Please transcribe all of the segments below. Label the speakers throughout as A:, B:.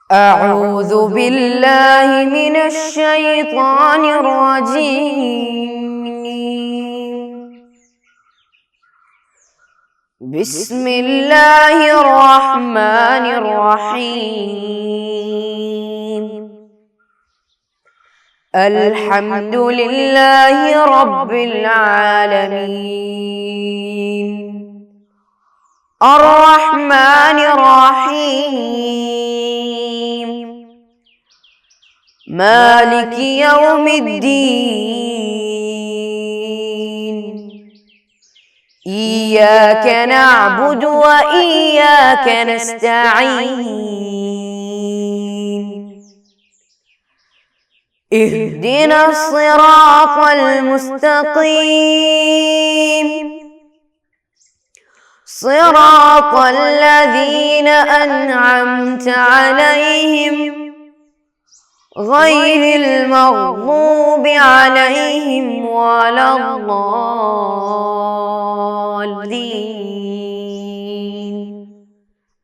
A: أعوذ بالله من الشيطان الرجيم. بسم الله الرحمن الرحيم. الحمد لله رب العالمين الرحمن الرحيم مالك يوم الدين إياك نعبد وإياك نستعين اهدنا الصراط المستقيم صراط الذين أنعمت عليهم غير المغضوب عليهم ولا الضالين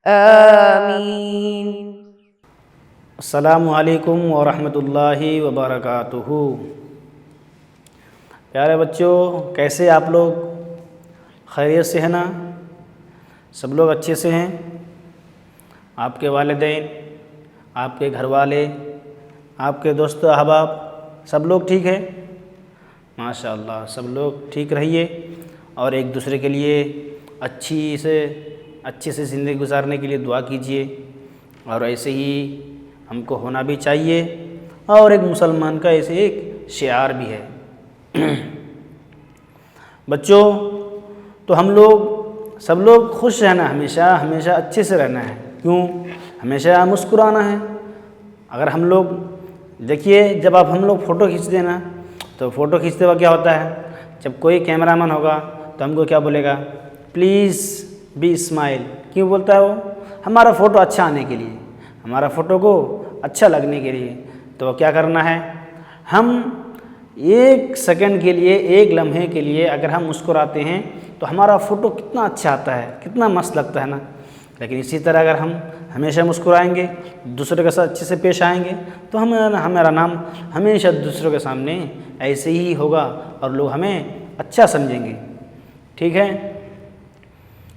A: آمين.
B: السلام علیکم ورحمۃ اللہ وبرکاتہ. پیارے بچوں، کیسے آپ لوگ؟ خیریت سے ہیں نا؟ سب لوگ اچھے سے ہیں؟ آپ کے والدین، آپ کے گھر والے، آپ کے دوست احباب سب لوگ ٹھیک ہیں؟ ماشاء اللہ، سب لوگ ٹھیک رہیے اور ایک دوسرے کے لیے اچھے سے زندگی گزارنے کے لیے دعا کیجیے، اور ایسے ہی ہم کو ہونا بھی چاہیے. اور ایک مسلمان کا ایسے ایک شعار بھی ہے. بچوں، تو ہم لوگ سب لوگ خوش رہنا، ہمیشہ اچھے سے رہنا ہے. کیوں؟ ہمیشہ مسکرانا ہے. اگر ہم لوگ دیکھیے، جب ہم لوگ فوٹو کھینچتے ہیں نا، تو فوٹو کھینچتے وقت کیا ہوتا ہے؟ جب کوئی کیمرہ مین ہوگا تو ہم کو کیا بولے گا؟ Please be smile. کیوں بولتا ہے وہ؟ ہمارا فوٹو اچھا آنے کے لیے، ہمارا فوٹو کو اچھا لگنے کے لیے. تو کیا کرنا ہے؟ ہم ایک سیکنڈ کے لیے، ایک لمحے کے لیے اگر ہم مسکراتے ہیں تو ہمارا فوٹو کتنا اچھا آتا ہے، کتنا مست لگتا ہے نا. لیکن اسی طرح اگر ہم ہمیشہ مسکرائیں گے، دوسرے کے ساتھ اچھے سے پیش آئیں گے، تو ہمارا نام ہمیشہ دوسروں کے سامنے ایسے ہی ہوگا اور لوگ ہمیں اچھا سمجھیں گے. ٹھیک ہے؟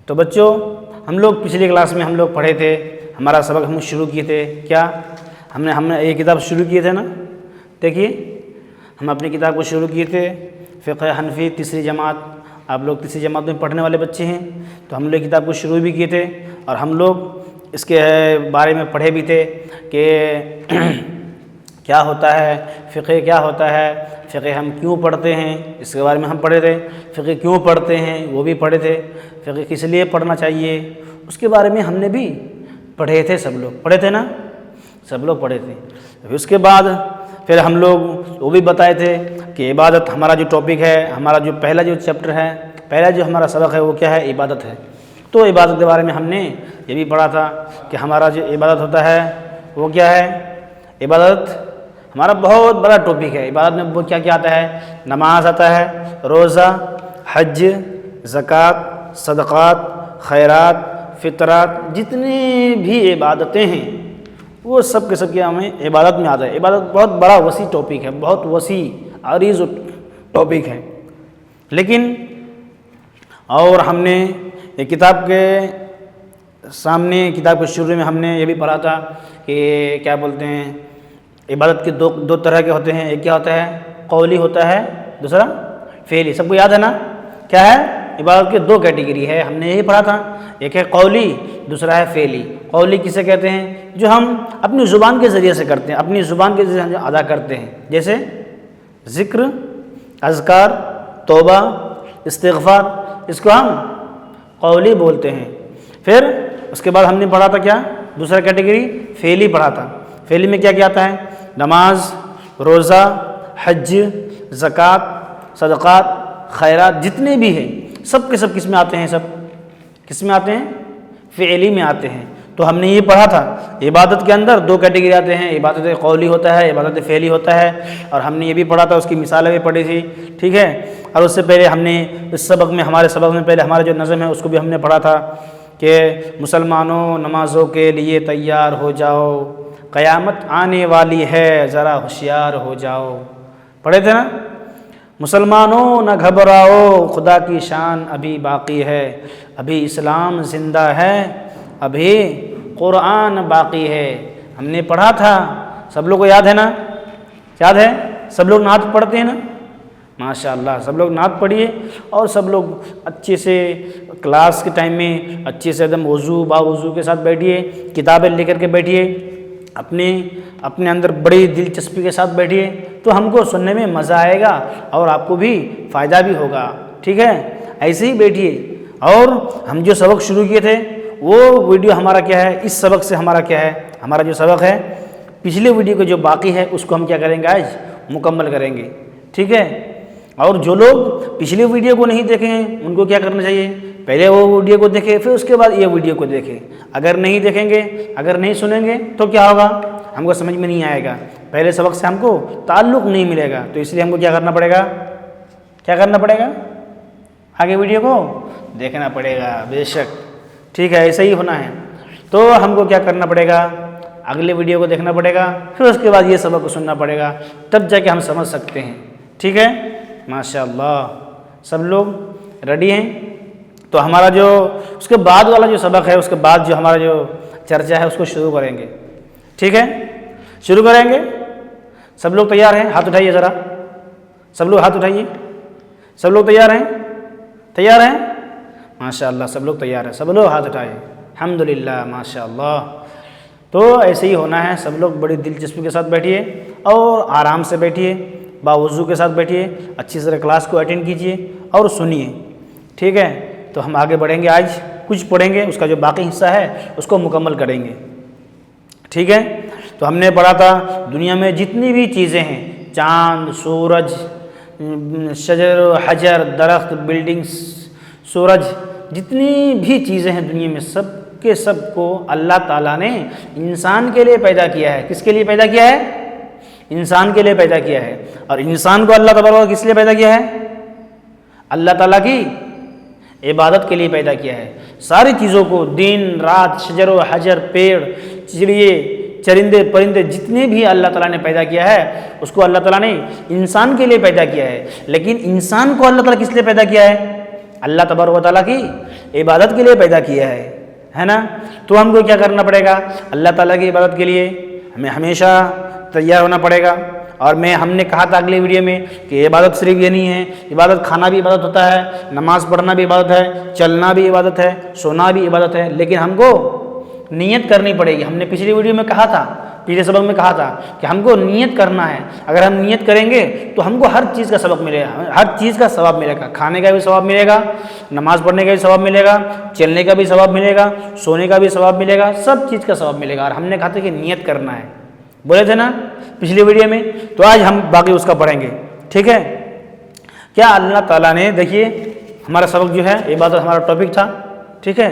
B: تو بچوں، ہم لوگ پچھلی کلاس میں ہم لوگ پڑھے تھے، ہمارا سبق ہم شروع کیے تھے. کیا ہم نے یہ کتاب شروع کیے تھے نا؟ دیکھیے، ہم اپنی کتاب کو شروع کیے تھے، فقہ حنفی تیسری جماعت. آپ لوگ تیسری جماعت میں پڑھنے والے بچے ہیں، تو ہم لوگ کتاب کو شروع بھی کیے تھے، اور ہم لوگ اس کے بارے میں پڑھے بھی تھے کہ کیا ہوتا ہے فقہ، کیا ہوتا ہے فقہ، ہم کیوں پڑھتے ہیں اس کے بارے میں ہم پڑھے تھے. فقہ کیوں پڑھتے ہیں وہ بھی پڑھے تھے. فقہ کس لیے پڑھنا چاہیے اس کے بارے میں ہم نے بھی پڑھے تھے. سب لوگ پڑھے تھے نا؟ سب لوگ پڑھے تھے. اس کے بعد پھر ہم لوگ وہ بھی بتائے تھے کہ عبادت ہمارا جو ٹاپک ہے، ہمارا جو پہلا جو چیپٹر ہے، پہلا جو ہمارا سبق ہے وہ کیا ہے؟ عبادت ہے. تو عبادت کے بارے میں ہم نے یہ بھی پڑھا تھا کہ ہمارا جو عبادت ہوتا ہے وہ کیا ہے؟ عبادت ہمارا بہت بڑا ٹاپک ہے. عبادت میں وہ کیا کیا آتا ہے؟ نماز آتا ہے، روزہ، حج، زکوٰۃ، صدقات، خیرات، فطرات، جتنی بھی عبادتیں ہیں وہ سب کے سب کیا ہمیں عبادت میں آتا ہے. عبادت بہت بڑا وسیع ٹاپک ہے، بہت وسیع عریض ٹاپک ہے. لیکن اور ہم نے یہ کتاب کے سامنے، کتاب کے شروع میں ہم نے یہ بھی پڑھا تھا کہ کیا بولتے ہیں، عبادت کے دو طرح کے ہوتے ہیں. ایک کیا ہوتا ہے؟ قولی ہوتا ہے، دوسرا فعلی. سب کو یاد ہے نا؟ کیا ہے؟ عبادت کے دو کیٹیگری ہے، ہم نے یہی پڑھا تھا. ایک ہے قولی، دوسرا ہے فعلی. قولی کسے کہتے ہیں؟ جو ہم اپنی زبان کے ذریعے سے کرتے ہیں، اپنی زبان کے ذریعے سے ادا کرتے ہیں، جیسے ذکر، اذکار، توبہ، استغفار، اس کو ہم قولی بولتے ہیں. پھر اس کے بعد ہم نے پڑھا تھا کیا؟ دوسرا کیٹیگری فعلی پڑھا تھا. فعلی میں کیا کیا آتا ہے؟ نماز، روزہ، حج، زکوٰۃ، صدقات، خیرات، جتنے بھی ہیں سب کے سب کس میں آتے ہیں؟ سب کس میں آتے ہیں؟ فعلی میں آتے ہیں. تو ہم نے یہ پڑھا تھا عبادت کے اندر دو کیٹیگری آتے ہیں، عبادت قولی ہوتا ہے، عبادت فعلی ہوتا ہے. اور ہم نے یہ بھی پڑھا تھا، اس کی مثالیں بھی پڑھی تھی. ٹھیک ہے؟ اور اس سے پہلے ہم نے اس سبق میں، ہمارے سبق میں پہلے ہمارا جو نظم ہے اس کو بھی ہم نے پڑھا تھا کہ مسلمانوں نمازوں کے لیے تیار ہو جاؤ، قیامت آنے والی ہے ذرا ہوشیار ہو جاؤ. پڑھے تھے نا؟ مسلمانوں نہ گھبراؤ خدا کی شان ابھی باقی ہے، ابھی اسلام زندہ ہے، ابھی قرآن باقی ہے. ہم نے پڑھا تھا، سب لوگ کو یاد ہے نا؟ یاد ہے؟ سب لوگ نعت پڑھتے ہیں نا؟ ماشاء اللہ سب لوگ نعت پڑھیے اور سب لوگ اچھے سے کلاس کے ٹائم میں اچھے سے ایک دم وضو باوضو کے ساتھ بیٹھیے، کتابیں لے کر کے بیٹھیے، اپنے اندر بڑی دلچسپی کے ساتھ بیٹھیے تو ہم کو سننے میں مزہ آئے گا اور آپ کو بھی فائدہ بھی ہوگا. ٹھیک ہے؟ ایسے ہی بیٹھیے. اور ہم جو سبق شروع کیے تھے وہ ویڈیو ہمارا کیا ہے، اس سبق سے ہمارا کیا ہے، ہمارا جو سبق ہے پچھلے ویڈیو کا جو باقی ہے اس کو ہم کیا کریں گے، آج مکمل کریں گے. ٹھیک ہے؟ اور جو لوگ پچھلے ویڈیو کو نہیں دیکھے ہیں ان کو کیا کرنا چاہیے، پہلے وہ ویڈیو کو دیکھیں پھر اس کے بعد یہ ویڈیو کو دیکھیں. اگر نہیں دیکھیں گے، اگر نہیں سنیں گے تو کیا ہوگا، ہم کو سمجھ میں نہیں آئے گا، پہلے سبق سے ہم کو تعلق نہیں ملے گا. تو اس لیے ہم کو کیا کرنا پڑے گا، کیا کرنا پڑے گا، آگے ویڈیو کو دیکھنا پڑے گا. بے شک ٹھیک ہے، ایسا ہی ہونا ہے. تو ہم کو کیا کرنا پڑے گا، اگلے ویڈیو کو دیکھنا پڑے گا، پھر اس کے بعد یہ سبق کو سننا پڑے گا، تب جا کے ہم سمجھ سکتے ہیں. ٹھیک ہے؟ ماشاء اللہ سب لوگ ریڈی ہیں؟ تو ہمارا جو اس کے بعد والا جو سبق ہے، اس کے بعد جو ہمارا جو چرچا ہے اس کو شروع کریں گے. ٹھیک ہے؟ شروع کریں گے. سب لوگ تیار ہیں؟ ہاتھ اٹھائیے ذرا، سب لوگ ہاتھ اٹھائیے. سب لوگ تیار ہیں؟ تیار ہیں؟ ماشاء اللہ سب لوگ تیار ہیں، سب لوگ ہاتھ اٹھائیں. الحمدللہ ماشاء اللہ. تو ایسے ہی ہونا ہے، سب لوگ بڑی دلچسپی کے ساتھ بیٹھیے اور آرام سے بیٹھیے، باوضو کے ساتھ بیٹھیے، اچھی طرح کلاس کو اٹینڈ کیجیے اور سنیے. ٹھیک ہے؟ تو ہم آگے بڑھیں گے. آج کچھ پڑھیں گے، اس کا جو باقی حصہ ہے اس کو مکمل کریں گے. ٹھیک ہے؟ تو ہم نے پڑھا تھا دنیا میں جتنی بھی چیزیں ہیں، چاند، سورج، شجر و حجر، درخت، بلڈنگز، سورج، جتنی بھی چیزیں ہیں دنیا میں سب کے سب کو اللہ تعالیٰ نے انسان کے لیے پیدا کیا ہے. کس کے لیے پیدا کیا ہے؟ انسان کے لیے پیدا کیا ہے. اور انسان کو اللہ تبارک کس لیے پیدا کیا ہے؟ اللہ تعالیٰ کی عبادت کے لیے پیدا کیا ہے. ساری چیزوں کو دن رات، شجر و حجر، پیڑ، چڑیے، چرندے پرندے، جتنے بھی اللہ تعالیٰ نے پیدا کیا ہے اس کو اللہ تعالیٰ نے انسان کے لیے پیدا کیا ہے. لیکن انسان کو اللہ تعالیٰ کس لیے پیدا کیا ہے؟ اللہ تبارک و تعالیٰ کی عبادت کے لیے پیدا کیا ہے نا؟ تو ہم کو کیا کرنا پڑے گا، اللہ تعالیٰ کی عبادت کے لیے ہمیں ہمیشہ تیار ہونا پڑے گا. اور ہم نے کہا تھا اگلی ویڈیو میں کہ عبادت صرف یہ نہیں ہے، عبادت کھانا بھی عبادت ہوتا ہے، نماز پڑھنا بھی عبادت ہے، چلنا بھی عبادت ہے، سونا بھی عبادت ہے. لیکن ہم کو نیت کرنی پڑے گی. ہم نے پچھلی ویڈیو میں کہا تھا، پچھلے سبق میں کہا تھا کہ ہم کو نیت کرنا ہے. اگر ہم نیت کریں گے تو ہم کو ہر چیز کا سبق ملے گا، ہر چیز کا ثواب ملے گا. کھانے کا بھی ثواب ملے گا، نماز پڑھنے کا بھی ثواب ملے گا، چلنے کا بھی ثواب ملے گا، سونے کا بھی ثواب ملے گا، سب چیز کا ثواب ملے گا. اور ہم نے کہا تھا کہ نیت کرنا ہے، بولے تھے نا پچھلی ویڈیو میں. تو آج ہم باقی اس کا پڑھیں گے. ٹھیک ہے؟ کیا اللہ تعالیٰ نے، دیکھیے ہمارا سبق جو ہے عبادت ہمارا ٹاپک تھا. ٹھیک ہے؟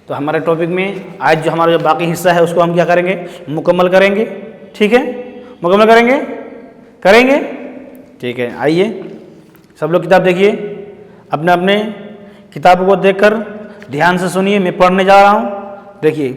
B: تو ہمارے ٹاپک میں آج جو ہمارا جو باقی حصہ ہے اس کو ہم کیا کریں گے، مکمل کریں گے. ٹھیک ہے؟ مکمل کریں گے. ٹھیک ہے، آئیے سب لوگ کتاب دیکھیے، اپنے اپنے کتابوں کو دیکھ کر دھیان سے سنیے. میں پڑھنے جا رہا ہوں. دیکھیے،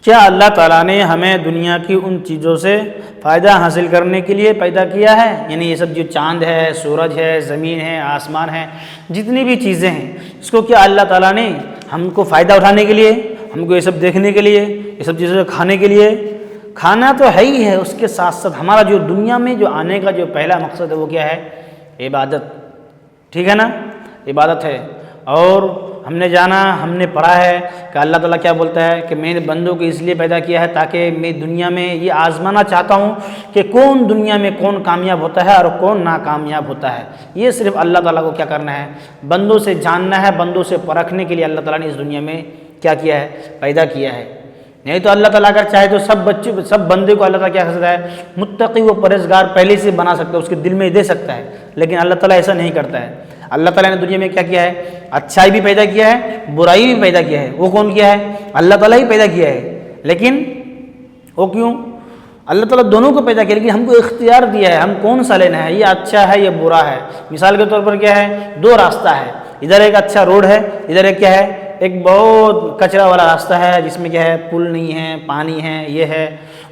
B: کیا اللہ تعالیٰ نے ہمیں دنیا کی ان چیزوں سے فائدہ حاصل کرنے کے لیے پیدا کیا ہے؟ یعنی یہ سب جو چاند ہے، سورج ہے، زمین ہے، آسمان ہے، جتنی بھی چیزیں ہیں اس کو کیا اللہ تعالیٰ نے ہم کو فائدہ اٹھانے کے لیے، ہم کو یہ سب دیکھنے کے لیے، یہ سب چیزیں کھانے کے لیے، کھانا تو ہے ہی ہے، اس کے ساتھ ساتھ ہمارا جو دنیا میں جو آنے کا جو پہلا مقصد ہے وہ کیا ہے؟ عبادت. ٹھیک ہے نا؟ عبادت ہے. اور ہم نے جانا، ہم نے پڑھا ہے کہ اللہ تعالیٰ کیا بولتا ہے کہ میں نے بندوں کو اس لیے پیدا کیا ہے تاکہ میں دنیا میں یہ آزمانا چاہتا ہوں کہ کون دنیا میں کون کامیاب ہوتا ہے اور کون ناکامیاب ہوتا ہے. یہ صرف اللہ تعالیٰ کو کیا کرنا ہے، بندوں سے جاننا ہے، بندوں سے پرکھنے کے لیے اللہ تعالیٰ نے اس دنیا میں کیا کیا ہے، پیدا کیا ہے. نہیں تو اللہ تعالیٰ اگر چاہے تو سب بندے کو اللہ تعالیٰ کیا کر سکتا ہے، متقی و پرہیزگار پہلے سے بنا سکتا ہے، اس کے دل میں دے سکتا ہے. لیکن اللہ تعالیٰ ایسا نہیں کرتا ہے. اللہ تعالیٰ نے دنیا میں کیا کیا ہے، اچھائی بھی پیدا کیا ہے، برائی بھی پیدا کیا ہے. وہ کون کیا ہے؟ اللہ تعالیٰ ہی پیدا کیا ہے. لیکن وہ کیوں؟ اللہ تعالیٰ دونوں کو پیدا کیا، لیکن ہم کو اختیار دیا ہے ہم کون سا لینا ہے، یہ اچھا ہے یہ برا ہے. مثال کے طور پر کیا ہے، دو راستہ ہے، ادھر ایک اچھا روڈ ہے، ادھر ایک کیا ہے، ایک بہت کچرا والا راستہ ہے جس میں کیا ہے پل نہیں ہے، پانی ہے، یہ ہے،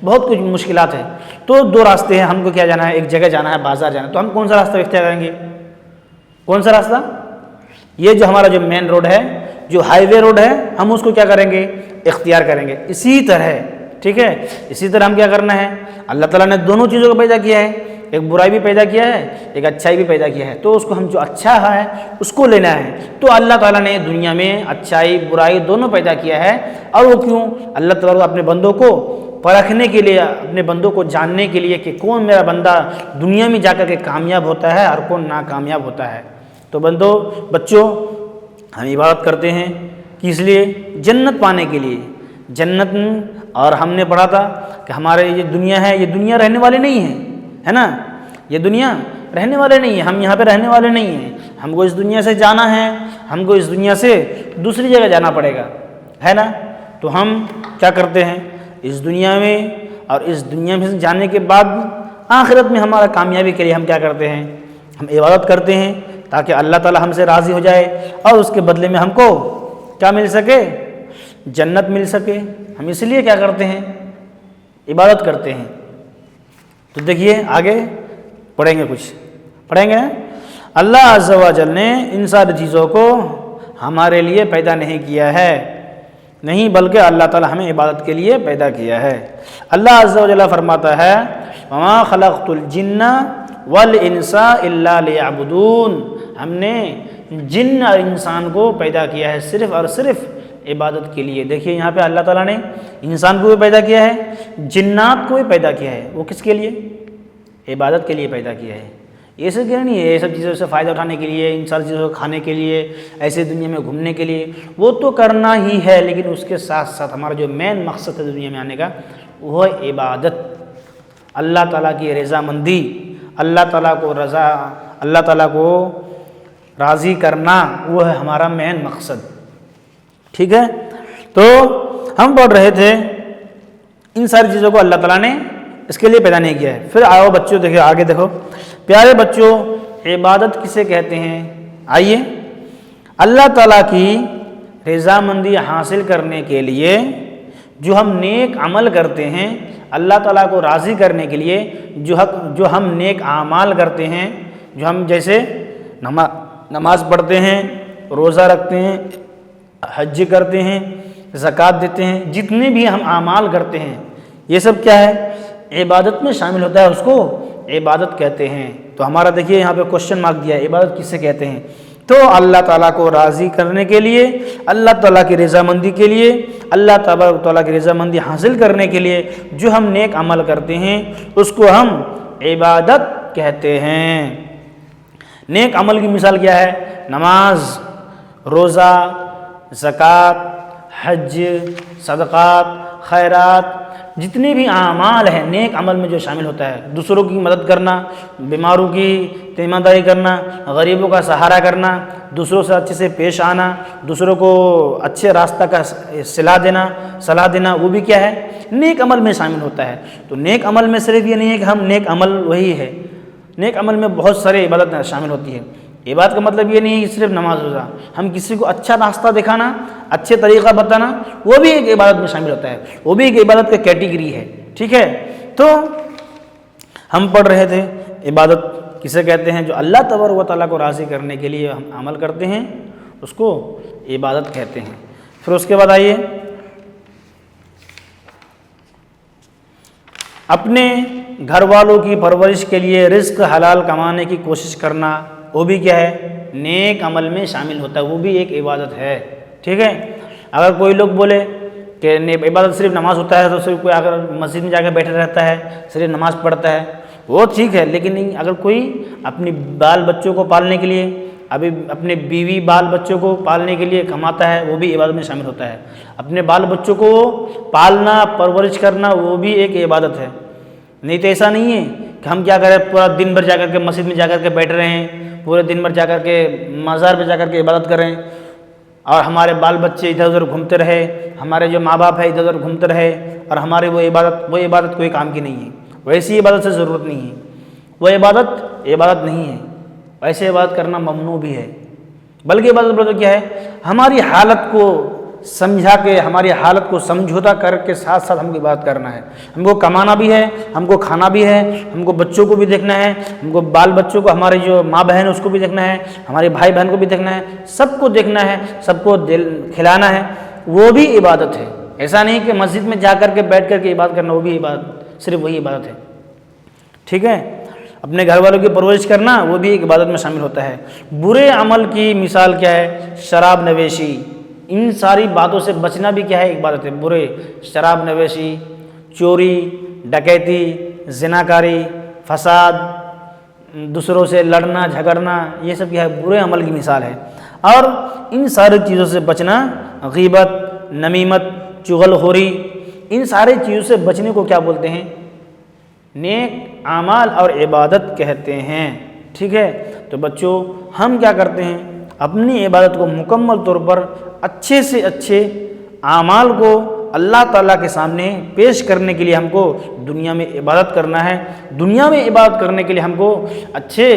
B: بہت کچھ مشکلات ہے. تو دو راستے ہیں، ہم کو کیا جانا ہے، ایک جگہ جانا ہے، بازار جانا ہے. تو ہم کون سا راستہ اختیار کریں گے؟ کون سا راستہ؟ یہ جو ہمارا جو مین روڈ ہے، جو ہائی وے روڈ ہے، ہم اس کو کیا کریں گے؟ اختیار کریں گے. اسی طرح ٹھیک ہے، اسی طرح ہم کیا کرنا ہے، اللہ تعالیٰ نے دونوں چیزوں کو پیدا کیا ہے، ایک برائی بھی پیدا کیا ہے، ایک اچھائی بھی پیدا کیا ہے. تو اس کو ہم جو اچھا ہے اس کو لینا ہے. تو اللہ تعالیٰ نے دنیا میں اچھائی برائی دونوں پیدا کیا ہے. اور وہ کیوں؟ اللہ تعالیٰ اپنے بندوں کو پرکھنے کے لیے، اپنے بندوں کو جاننے کے لیے کہ کون میرا بندہ دنیا میں جا کر کے کامیاب ہوتا ہے اور کون ناکامیاب ہوتا ہے. تو بچوں ہم عبادت کرتے ہیں کس لیے؟ جنت پانے کے لیے. جنت، اور ہم نے پڑھا تھا کہ ہمارے یہ دنیا ہے، یہ دنیا رہنے والی نہیں ہے نا، یہ دنیا رہنے والے نہیں ہے، ہم یہاں پہ رہنے والے نہیں ہیں. ہم کو اس دنیا سے جانا ہے، ہم کو اس دنیا سے دوسری جگہ جانا پڑے گا، ہے نا. تو ہم کیا کرتے ہیں اس دنیا میں، اور اس دنیا میں جانے کے بعد آخرت میں ہمارا کامیابی کے لیے ہم کیا کرتے ہیں؟ ہم عبادت کرتے ہیں تاکہ اللہ تعالیٰ ہم سے راضی ہو جائے اور اس کے بدلے میں ہم کو کیا مل سکے؟ جنت مل سکے. ہم اس لیے کیا کرتے ہیں؟ عبادت کرتے ہیں. تو دیکھیے آگے پڑھیں گے، کچھ پڑھیں گے. اللہ عز و جل نے ان ساری چیزوں کو ہمارے لیے پیدا نہیں کیا ہے، نہیں بلکہ اللہ تعالیٰ ہمیں عبادت کے لیے پیدا کیا ہے. اللہ عز و جل فرماتا ہے وَمَا خَلَقْتُ الْجِنَّ وَالْإِنسَ إِلَّا لِيَعْبُدُونَ. ہم نے جن اور انسان کو پیدا کیا ہے صرف اور صرف عبادت کے لیے. دیکھیے یہاں پہ اللہ تعالیٰ نے انسان کو بھی پیدا کیا ہے، جنات کو بھی پیدا کیا ہے. وہ کس کے لیے؟ عبادت کے لیے پیدا کیا ہے. یہ سب کیا نہیں ہے، یہ سب چیزوں سے فائدہ اٹھانے کے لیے، ان ساری چیزوں کو کھانے کے لیے، ایسے دنیا میں گھومنے کے لیے. وہ تو کرنا ہی ہے، لیکن اس کے ساتھ ساتھ ہمارا جو مین مقصد ہے دنیا میں آنے کا وہ ہے عبادت. اللہ تعالیٰ کی رضامندی، اللہ تعالیٰ کو راضی کرنا، وہ ہے ہمارا مین مقصد. ٹھیک ہے. تو ہم پڑھ رہے تھے ان ساری چیزوں کو اللہ تعالیٰ نے اس کے لیے پیدا نہیں کیا ہے. پھر آؤ بچوں دیکھو آگے، دیکھو پیارے بچوں، عبادت کسے کہتے ہیں؟ آئیے، اللہ تعالیٰ کی رضامندی حاصل کرنے کے لیے جو ہم نیک عمل کرتے ہیں، اللہ تعالیٰ کو راضی کرنے کے لیے جو ہم نیک اعمال کرتے ہیں، جو ہم جیسے نماز پڑھتے ہیں، روزہ رکھتے ہیں، حج کرتے ہیں، زکوٰۃ دیتے ہیں، جتنے بھی ہم اعمال کرتے ہیں یہ سب کیا ہے؟ عبادت میں شامل ہوتا ہے، اس کو عبادت کہتے ہیں. تو ہمارا دیکھیے یہاں پہ کوشچن مارک دیا ہے، عبادت کسے کہتے ہیں؟ تو اللہ تعالیٰ کو راضی کرنے کے لیے، اللہ تعالیٰ کی رضامندی کے لیے، اللہ تعالیٰ کی رضامندی حاصل کرنے کے لیے جو ہم نیک عمل کرتے ہیں اس کو ہم عبادت کہتے ہیں. نیک عمل کی مثال کیا ہے؟ نماز، روزہ، زکوٰۃ، حج، صدقات، خیرات، جتنے بھی اعمال ہیں نیک عمل میں جو شامل ہوتا ہے. دوسروں کی مدد کرنا، بیماروں کی تیمارداری کرنا، غریبوں کا سہارا کرنا، دوسروں سے اچھے سے پیش آنا، دوسروں کو اچھے راستہ کا صلاح دینا، وہ بھی کیا ہے؟ نیک عمل میں شامل ہوتا ہے. تو نیک عمل میں صرف یہ نہیں ہے کہ ہم نیک عمل وہی ہے، نیک عمل میں بہت سارے عبادت شامل ہوتی ہے. عبادت کا مطلب یہ نہیں ہے کہ صرف نماز روزہ، ہم کسی کو اچھا راستہ دکھانا، اچھے طریقہ بتانا، وہ بھی ایک عبادت میں شامل ہوتا ہے، وہ بھی ایک عبادت کا کیٹیگری ہے. ٹھیک ہے. تو ہم پڑھ رہے تھے عبادت کسے کہتے ہیں؟ جو اللہ تبارک و تعالیٰ کو راضی کرنے کے لیے ہم عمل کرتے ہیں اس کو عبادت کہتے ہیں. پھر اس کے بعد آئیے، اپنے گھر والوں کی پرورش کے لیے رزق حلال کمانے کی کوشش کرنا، وہ بھی کیا ہے؟ نیک عمل میں شامل ہوتا ہے، وہ بھی ایک عبادت ہے. ٹھیک ہے. اگر کوئی لوگ بولے کہ عبادت صرف نماز ہوتا ہے تو صرف کوئی اگر مسجد میں جا کے بیٹھے رہتا ہے، صرف نماز پڑھتا ہے، وہ ٹھیک ہے. لیکن اگر کوئی اپنی بال بچوں کو پالنے کے لیے، اپنے بیوی بال بچوں کو پالنے کے لیے کماتا ہے، وہ بھی عبادت میں شامل ہوتا ہے. اپنے بال بچوں کو پالنا، پرورش کرنا، وہ بھی ایک عبادت ہے. نہیں تو ایسا نہیں ہے کہ ہم کیا کریں، پورا دن بھر جا کر کے مسجد میں جا کر کے بیٹھ رہے ہیں، پورے دن بھر جا کر کے مزار پہ جا کر کے عبادت کریں، اور ہمارے بال بچے ادھر ادھر گھومتے رہے، ہمارے جو ماں باپ ہے ادھر ادھر گھومتے رہے، اور ہمارے وہ عبادت کوئی کام کی نہیں ہے. ویسی عبادت سے ضرورت نہیں ہے، وہ عبادت نہیں ہے. ویسے عبادت کرنا ممنوع بھی ہے. بلکہ عبادت بولے تو کیا ہے؟ ہماری حالت کو سمجھا کے، ہماری حالت کو سمجھوتا کر کے ساتھ ساتھ ہم کو عبادت کرنا ہے۔ ہم کو کمانا بھی ہے، ہم کو کھانا بھی ہے، ہم کو بچوں کو بھی دیکھنا ہے، ہم کو بال بچوں کو، ہمارے جو ماں بہن ہے اس کو بھی دیکھنا ہے، ہمارے بھائی بہن کو بھی دیکھنا ہے، سب کو دیکھنا ہے، سب کو کھلانا ہے، وہ بھی عبادت ہے۔ ایسا نہیں کہ مسجد میں جا کر کے بیٹھ کر کے عبادت کرنا، وہ بھی عبادت، صرف وہی عبادت ہے، ٹھیک ہے؟ اپنے گھر والوں کی پرورش کرنا وہ بھی ایک عبادت میں شامل ہوتا ہے۔ برے عمل کی مثال کیا ہے؟ شراب نوشی، ان ساری باتوں سے بچنا بھی کیا ہے؟ عبادت ہے۔ برے، شراب نوشی، چوری، ڈکیتی، زناکاری، فساد، دوسروں سے لڑنا جھگڑنا، یہ سب کیا ہے؟ برے عمل کی مثال ہے۔ اور ان ساری چیزوں سے بچنا، غیبت، نمیمت، چغل خوری، ان ساری چیزوں سے بچنے کو کیا بولتے ہیں؟ نیک اعمال اور عبادت کہتے ہیں، ٹھیک ہے؟ تو بچوں، ہم کیا کرتے ہیں؟ اپنی عبادت کو مکمل طور پر اچھے سے اچھے اعمال کو اللہ تعالیٰ کے سامنے پیش کرنے کے لیے ہم کو دنیا میں عبادت کرنا ہے۔ دنیا میں عبادت کرنے کے لیے ہم کو اچھے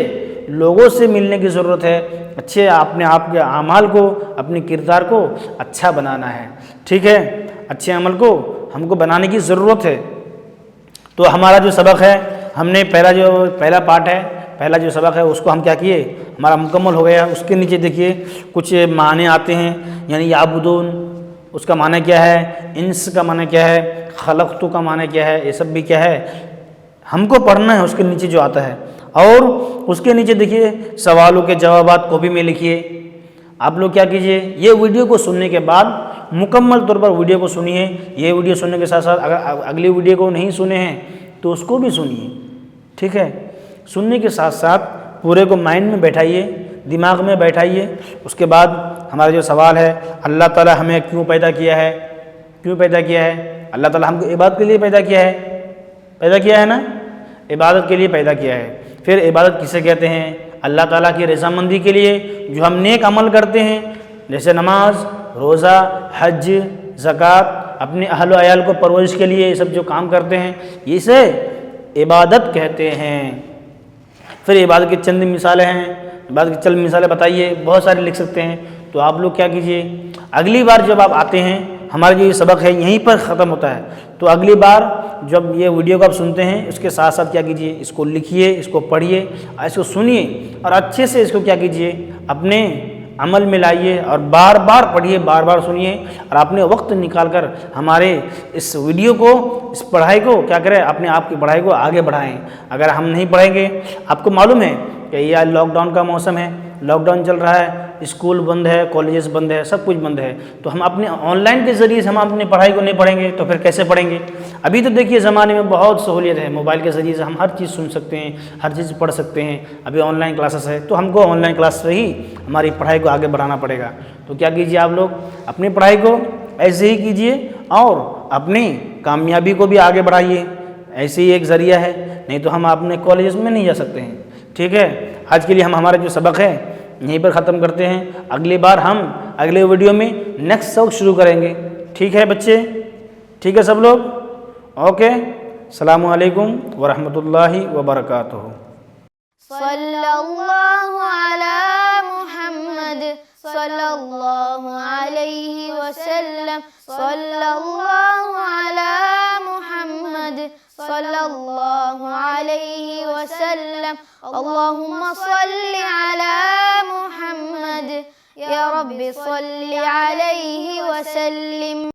B: لوگوں سے ملنے کی ضرورت ہے، اچھے اپنے آپ کے اعمال کو، اپنے کردار کو اچھا بنانا ہے، ٹھیک ہے؟ اچھے عمل کو ہم کو بنانے کی ضرورت ہے۔ تو ہمارا جو سبق ہے، ہم نے پہلا پارٹ ہے، پہلا جو سبق ہے اس کو ہم کیا کیے؟ ہمارا مکمل ہو گیا۔ اس کے نیچے دیکھیے کچھ معنی آتے ہیں، یعنی یعبدون، اس کا معنی کیا ہے؟ انس کا معنی کیا ہے؟ خلقتو کا معنی کیا ہے؟ یہ سب بھی کیا ہے؟ ہم کو پڑھنا ہے، اس کے نیچے جو آتا ہے۔ اور اس کے نیچے دیکھیے سوالوں کے جوابات کاپی میں لکھیے۔ آپ لوگ کیا کیجئے؟ یہ ویڈیو کو سننے کے بعد مکمل طور پر ویڈیو کو سنیے۔ یہ ویڈیو سننے کے ساتھ ساتھ اگر اگلی ویڈیو کو نہیں سنے ہیں تو اس کو بھی سنیے، ٹھیک ہے؟ سننے کے ساتھ ساتھ پورے کو مائنڈ میں بیٹھائیے، دماغ میں بیٹھائیے۔ اس کے بعد ہمارا جو سوال ہے، اللہ تعالیٰ ہمیں کیوں پیدا کیا ہے؟ کیوں پیدا کیا ہے؟ اللہ تعالیٰ ہم کو عبادت کے لیے پیدا کیا ہے نا؟ عبادت کے لیے پیدا کیا ہے۔ پھر عبادت کسے کہتے ہیں؟ اللہ تعالیٰ کی رضامندی کے لیے جو ہم نیک عمل کرتے ہیں، جیسے نماز، روزہ، حج، زکوٰۃ، اپنے اہل و عیال کو پرورش کے لیے یہ سب جو کام کرتے ہیں، اسے عبادت کہتے ہیں۔ پھر عبادت کی چند مثالیں ہیں، عبادت کی چند مثالیں بتائیے، بہت سارے لکھ سکتے ہیں۔ تو آپ لوگ کیا کیجئے؟ اگلی بار جب آپ آتے ہیں، ہمارا جو یہ سبق ہے یہیں پر ختم ہوتا ہے، تو اگلی بار جب یہ ویڈیو کو آپ سنتے ہیں، اس کے ساتھ ساتھ کیا کیجئے؟ اس کو لکھیے، اس کو پڑھیے، اس کو سنیے، اور اچھے سے اس کو کیا کیجئے؟ اپنے عمل میں لائیے، اور بار بار پڑھیے، بار بار سنیے، اور اپنے وقت نکال کر ہمارے اس ویڈیو کو، اس پڑھائی کو کیا کریں؟ اپنے آپ کی پڑھائی کو آگے بڑھائیں۔ اگر ہم نہیں پڑھیں گے، آپ کو معلوم ہے کہ یہ لاک ڈاؤن کا موسم ہے، لاک ڈاؤن چل رہا ہے، اسکول بند ہے، کالجز بند ہے، سب کچھ بند ہے، تو ہم اپنے آن لائن کے ذریعے سے ہم اپنی پڑھائی کو نہیں پڑھیں گے تو پھر کیسے پڑھیں گے؟ ابھی تو دیکھیے زمانے میں بہت سہولیت ہے، موبائل کے ذریعے سے ہم ہر چیز سن سکتے ہیں، ہر چیز پڑھ سکتے ہیں۔ ابھی آن لائن کلاسز ہے، تو ہم کو آن لائن کلاس سے ہی ہماری پڑھائی کو آگے بڑھانا پڑے گا۔ تو کیا کیجیے؟ آپ لوگ اپنی پڑھائی کو ایسے ہی کیجیے، اور اپنی کامیابی کو بھی آگے بڑھائیے۔ ایسے ہی ایک ذریعہ ہے، نہیں تو ہم اپنے کالجز میں نہیں جا سکتے ہیں، ٹھیک ہے؟ آج کے لیے ہم ہمارا جو سبق ہے یہیں پر ختم کرتے ہیں۔ اگلی بار ہم اگلے ویڈیو میں نیکسٹ سبق شروع کریں گے، ٹھیک ہے بچے؟ ٹھیک ہے سب لوگ؟ اوکے، السلام علیکم ورحمۃ اللہ وبرکاتہ۔
C: صلی اللہ علی محمد صلی اللہ علیہ وسلم، صلی اللہ علی محمد صلی اللہ علیہ وسلم، اللہم صلی علی محمد، یا رب صلی علیہ وسلم۔